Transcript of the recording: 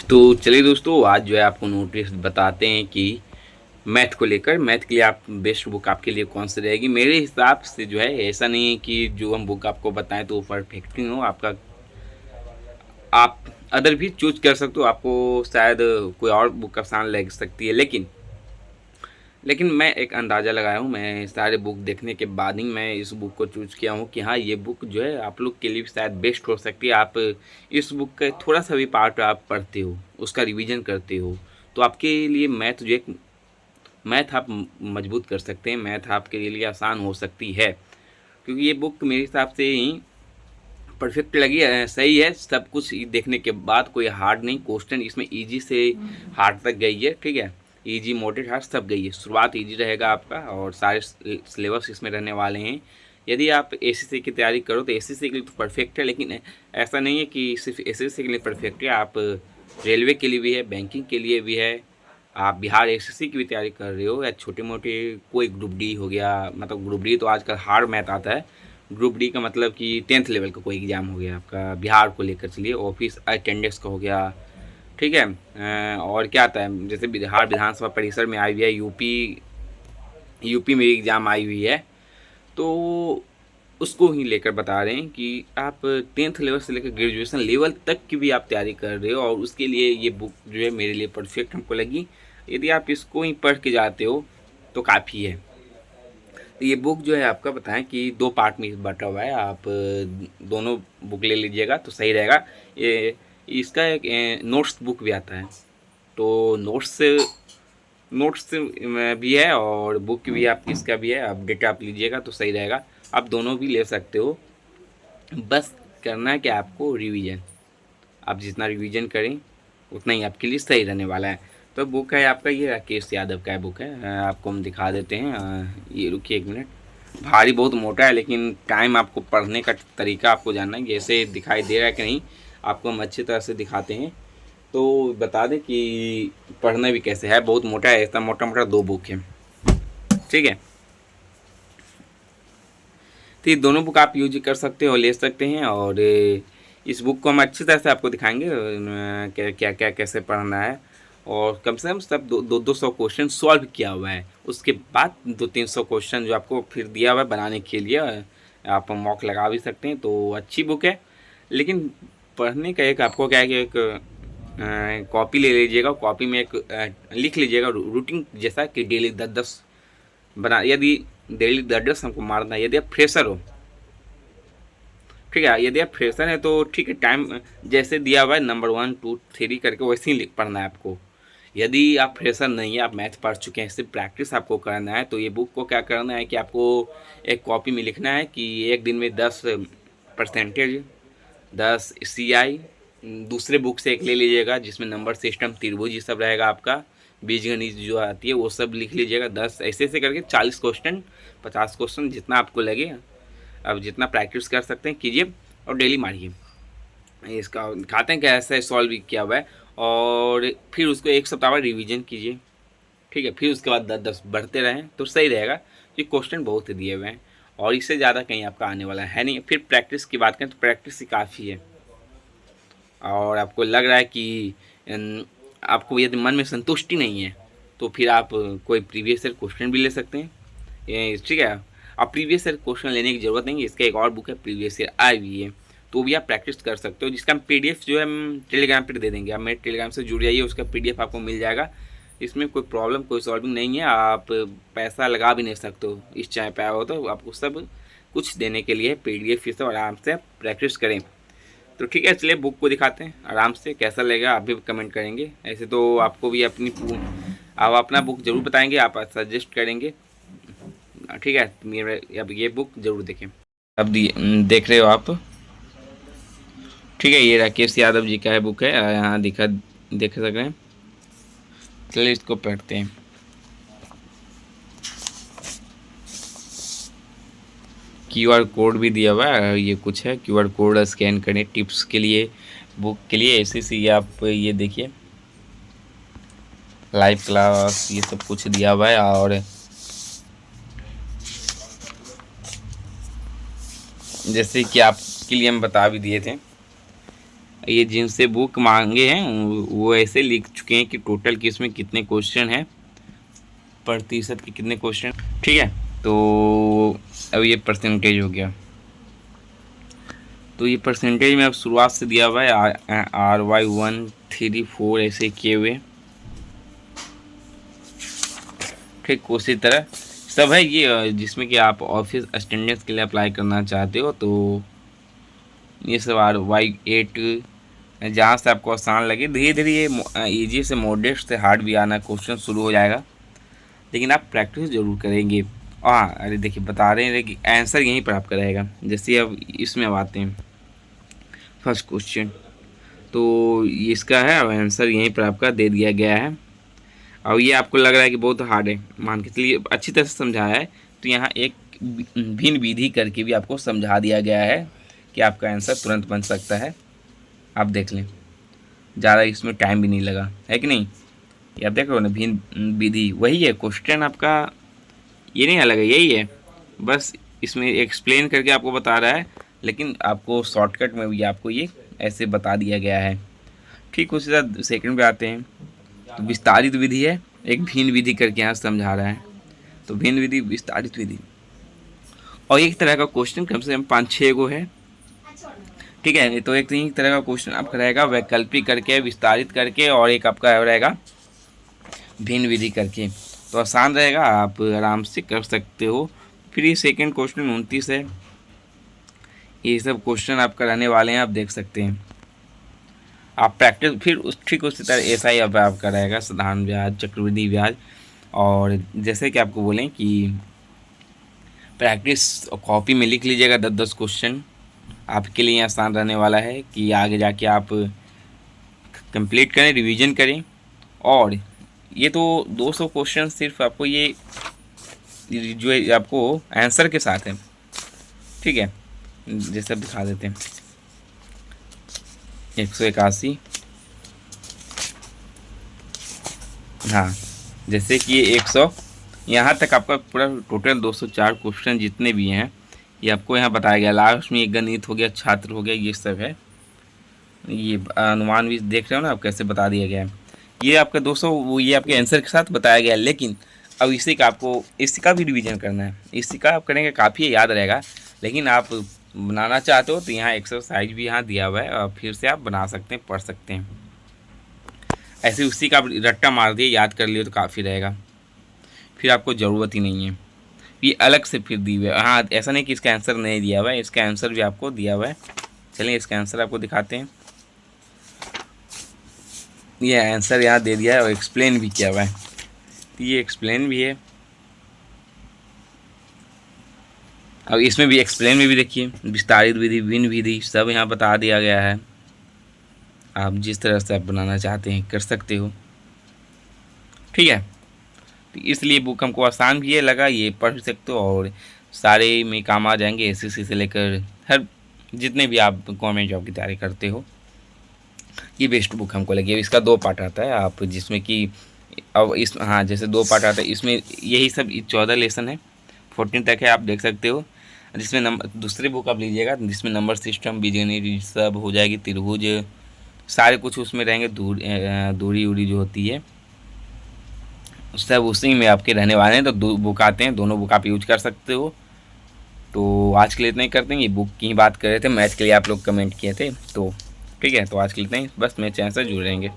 तो चलिए दोस्तों, आज जो है आपको नोटिस बताते हैं कि मैथ को लेकर, मैथ के लिए आप बेस्ट बुक आपके लिए कौन सी रहेगी। मेरे हिसाब से जो है ऐसा नहीं है कि जो हम बुक आपको बताएं तो वो परफेक्ट ही हो। आपका आप अदर भी चूज कर सकते हो, आपको शायद कोई और बुक आसान लग सकती है, लेकिन मैं एक अंदाज़ा लगाया हूँ। मैं सारे बुक देखने के बाद ही मैं इस बुक को चूज़ किया हूँ कि हाँ, ये बुक जो है आप लोग के लिए भी शायद बेस्ट हो सकती है। आप इस बुक का थोड़ा सा भी पार्ट आप पढ़ते हो, उसका रिवीजन करते हो, तो आपके लिए मैथ जो एक मैथ आप मजबूत कर सकते हैं, मैथ आपके लिए आसान हो सकती है। क्योंकि ये बुक मेरे हिसाब से ही परफेक्ट लगी है, सही है। सब कुछ देखने के बाद कोई हार्ड नहीं, क्वेश्चन इसमें इजी से हार्ड तक गई है, ठीक है। इजी मॉडरेट हार्ड सब गई है। शुरुआत इजी रहेगा आपका और सारे सिलेबस इसमें रहने वाले हैं। यदि आप एसएससी की तैयारी करो तो एसएससी के लिए तो परफेक्ट है, लेकिन ऐसा नहीं है कि सिर्फ एसएससी के लिए परफेक्ट है। आप रेलवे के लिए भी है, बैंकिंग के लिए भी है। आप बिहार एसएससी की भी तैयारी कर रहे हो या छोटे मोटे कोई ग्रुप डी हो गया, मतलब ग्रुप डी तो आजकल हार्ड मैथ आता है। ग्रुप डी का मतलब कि 10th लेवल का कोई एग्ज़ाम हो गया आपका बिहार को लेकर, चलिए ऑफिस अटेंडेंस का हो गया, ठीक है। और क्या आता है, जैसे बिहार विधानसभा परिसर में आई हुई है, यूपी में एग्ज़ाम आई हुई है, तो उसको ही लेकर बता रहे हैं कि आप 10th लेवल से लेकर ग्रेजुएशन लेवल तक की भी आप तैयारी कर रहे हो, और उसके लिए ये बुक जो है मेरे लिए परफेक्ट हमको लगी। यदि आप इसको ही पढ़ के जाते हो तो काफ़ी है। तो ये बुक जो है आपका बताएं कि 2 पार्ट में बटा हुआ है। आप दोनों बुक ले लीजिएगा तो सही रहेगा। ये इसका एक नोट्स बुक भी आता है, तो नोट्स भी है और बुक भी आप इसका भी है। अपडेट आप लीजिएगा तो सही रहेगा। आप दोनों भी ले सकते हो, बस करना है कि आपको रिवीजन, आप जितना रिवीजन करें उतना ही आपके लिए सही रहने वाला है। तो बुक है आपका, ये राकेश यादव का बुक है। आपको हम दिखा देते हैं। ये रुकिए 1 मिनट। भारी बहुत मोटा है, लेकिन टाइम आपको पढ़ने का तरीका आपको जानना है, जैसे दिखाई दे रहा है कि नहीं, आपको हम अच्छी तरह से दिखाते हैं। तो बता दें कि पढ़ना भी कैसे है, बहुत मोटा है, ऐसा मोटा मोटा 2 बुक है, ठीक है। तो ये दोनों बुक आप यूज कर सकते हो, ले सकते हैं। और इस बुक को हम अच्छी तरह से आपको दिखाएंगे क्या क्या क्या कैसे पढ़ना है। और कम से कम सब 200 क्वेश्चन सॉल्व किया हुआ है। उसके बाद 200-300 क्वेश्चन जो आपको फिर दिया हुआ है बनाने के लिए, आप मॉक लगा भी सकते हैं। तो अच्छी बुक है, लेकिन पढ़ने का एक आपको क्या है कि एक कॉपी ले लीजिएगा, कॉपी में एक लिख लीजिएगा रूटीन जैसा कि डेली 10-10 बना। यदि डेली 10-10 हमको मारना है, यदि आप फ्रेशर हो, ठीक है। यदि आप फ्रेशर हैं तो ठीक है, टाइम जैसे दिया हुआ है नंबर 1 2 3 करके वैसे ही पढ़ना है आपको। यदि आप फ्रेशर नहीं है, आप मैथ पढ़ चुके हैं, सिर्फ प्रैक्टिस आपको करना है, तो ये बुक को क्या करना है कि आपको एक कॉपी में लिखना है कि एक दिन में 10%, 10 CI। दूसरे बुक से एक ले लीजिएगा जिसमें नंबर सिस्टम त्रिभुज ये सब रहेगा आपका, बीजगणित जो आती है वो सब लिख लीजिएगा। 10 ऐसे ऐसे करके 40 क्वेश्चन 50 क्वेश्चन जितना आपको लगे, अब जितना प्रैक्टिस कर सकते हैं कीजिए और डेली मारिए। इसका दिखाते हैं कैसे सॉल्व किया हुआ है, और फिर उसको 1 सप्ताह बाद रिवीजन कीजिए, ठीक है। फिर उसके बाद 10-10 बढ़ते रहें तो सही रहेगा। ये क्वेश्चन बहुत दिए हुए हैं और इससे ज़्यादा कहीं आपका आने वाला है नहीं। फिर प्रैक्टिस की बात करें तो प्रैक्टिस ही काफ़ी है। और आपको लग रहा है कि आपको यदि मन में संतुष्टि नहीं है तो फिर आप कोई प्रीवियस ईयर क्वेश्चन भी ले सकते हैं, ठीक है। अब प्रीवियस ईयर क्वेश्चन लेने की ज़रूरत नहीं है, इसका एक और बुक है प्रीवियस ईयर आई हुई है, तो भी आप प्रैक्टिस कर सकते हो, जिसका हम PDF जो है हम टेलीग्राम पर दे देंगे। आप मेरे टेलीग्राम से जुड़ जाइए, उसका PDF आपको मिल जाएगा। इसमें कोई प्रॉब्लम कोई सॉल्विंग नहीं है, आप पैसा लगा भी नहीं सकते हो। इस चाय पे आए हो तो आपको सब कुछ देने के लिए PDF ये सब आराम से प्रैक्टिस करें। तो ठीक है, चलिए बुक को दिखाते हैं आराम से, कैसा लगेगा आप भी कमेंट करेंगे। ऐसे तो आपको भी आप अपना बुक ज़रूर बताएंगे, आप सजेस्ट करेंगे, ठीक है। मेरे अब ये बुक ज़रूर देखें। अब देख रहे हो आप, ठीक है। ये राकेश यादव जी का है बुक है, यहाँ देख सक रहे हैं। चलिए इसको पढ़ते हैं। QR कोड भी दिया हुआ है, ये कुछ है QR कोड स्कैन करें टिप्स के लिए, बुक के लिए ऐसे आप ये देखिए लाइव क्लास ये सब कुछ दिया हुआ है। और जैसे कि आपके लिए हम बता भी दिए थे ये जिनसे बुक मांगे हैं वो ऐसे लिख चुके हैं कि टोटल किस में कितने क्वेश्चन हैं, प्रतिशत के कितने क्वेश्चन। ठीक है, तो अब ये परसेंटेज हो गया। तो ये परसेंटेज में अब शुरुआत से दिया हुआ है RY134 ऐसे किए हुए। ठीक उसी तरह सब है ये, जिसमें कि आप ऑफिस अटेंडेंस के लिए अप्लाई करना चाहते हो तो ये सब RY8 जहाँ से आपको आसान लगे। धीरे धीरे ये ईजी से मॉडरेट से हार्ड भी आना क्वेश्चन शुरू हो जाएगा, लेकिन आप प्रैक्टिस ज़रूर करेंगे। हाँ अरे देखिए बता रहे हैं कि आंसर यहीं पर आपका रहेगा। जैसे अब इसमें अब आते हैं फर्स्ट क्वेश्चन, तो इसका है और आंसर यहीं पर आपका दे दिया गया है। और ये आपको लग रहा है कि बहुत हार्ड है, मान के चलिए अच्छी तरह से समझाया है। तो यहाँ एक भिन्न विधि करके भी आपको समझा दिया गया है कि आपका आंसर तुरंत बन सकता है। आप देख लें, ज़्यादा इसमें टाइम भी नहीं लगा है कि नहीं। ये आप देख रहे हो ना, भिन्न विधि वही है, क्वेश्चन आपका ये नहीं अलग है, यही है, बस इसमें एक्सप्लेन करके आपको बता रहा है, लेकिन आपको शॉर्टकट में भी आपको ये ऐसे बता दिया गया है। ठीक उसी तरह सेकंड पे आते हैं, तो विस्तारित विधि है, एक भिन्न विधि करके यहाँ समझा रहा है। तो भिन्न विधि, विस्तारित विधि, और एक तरह का क्वेश्चन कम से कम 5-6 गो है। ठीक है, तो एक तरह का क्वेश्चन आपका रहेगा वैकल्पिक करके, विस्तारित करके, और एक आपका रहेगा भिन्न विधि करके। तो आसान रहेगा, आप आराम से कर सकते हो। फिर ये सेकेंड क्वेश्चन 29 है, ये सब क्वेश्चन आपका रहने वाले हैं, आप देख सकते हैं। आप प्रैक्टिस फिर ठीक उसी तरह ऐसा ही अब आपका रहेगा साधारण ब्याज, चक्रवृद्धि ब्याज। और जैसे कि आपको बोलें कि प्रैक्टिस कॉपी में लिख लीजिएगा 10-10 क्वेश्चन, आपके लिए आसान रहने वाला है कि आगे जाके आप कंप्लीट करें, रिवीजन करें। और ये तो 200 क्वेश्चन सिर्फ आपको ये जो आपको आंसर के साथ है। ठीक है, जैसे दिखा देते हैं 181, हाँ जैसे कि ये 100 यहाँ तक आपका पूरा टोटल 204 क्वेश्चन जितने भी हैं ये आपको यहाँ बताया गया। लास्ट में एक गणित हो गया, छात्र हो गया, ये सब है। ये अनुमान भी देख रहे हो ना आप कैसे बता दिया गया है। ये आपका 200 वो ये आपके आंसर के साथ बताया गया है, लेकिन अब इसी का आपको इसका भी रिवीजन करना है। इसी का आप करेंगे काफ़ी याद रहेगा, लेकिन आप बनाना चाहते हो तो यहाँ एक्सरसाइज भी यहाँ दिया हुआ है और फिर से आप बना सकते हैं, पढ़ सकते हैं। ऐसे उसी का आप रट्टा मार दिए, याद कर लिए तो काफ़ी रहेगा, फिर आपको ज़रूरत ही नहीं है। ये अलग से फिर दी हुई है। हाँ ऐसा नहीं कि इसका आंसर नहीं दिया हुआ है, इसका आंसर भी आपको दिया हुआ है। चलिए इसका आंसर आपको दिखाते हैं। ये आंसर यहाँ दे दिया है और एक्सप्लेन भी किया हुआ है, तो ये एक्सप्लेन भी है। अब इसमें भी एक्सप्लेन में भी देखिए विस्तारित विधि, भिन्न विधि सब यहाँ बता दिया गया है। आप जिस तरह से आप बनाना चाहते हैं कर सकते हो। ठीक है, तो इसलिए बुक हमको आसान भी है लगा, ये पढ़ सकते हो और सारे में काम आ जाएंगे। एसएससी से लेकर हर जितने भी आप गवर्नमेंट जॉब की तैयारी करते हो, ये बेस्ट बुक हमको लगी। इसका 2 पार्ट आता है, आप जिसमें कि अब इस हाँ जैसे 2 पार्ट आता है, इसमें यही सब 14 लेसन है, 14 तक है, आप देख सकते हो। जिसमें नंबर दूसरी बुक आप लीजिएगा जिसमें नंबर सिस्टम, बीजगणित सब हो जाएगी, त्रिभुज सारे कुछ उसमें रहेंगे, दूरी उड़ी जो होती है सब उसी में आपके रहने वाले हैं। तो 2 बुक आते हैं, दोनों बुक आप यूज कर सकते हो। तो आज के लिए इतना ही करते हैं। ये बुक की बात कर रहे थे, मैथ के लिए आप लोग कमेंट किए थे, तो ठीक है, तो आज के लिए इतना ही, बस मेरे चैनल से जुड़ रहेंगे।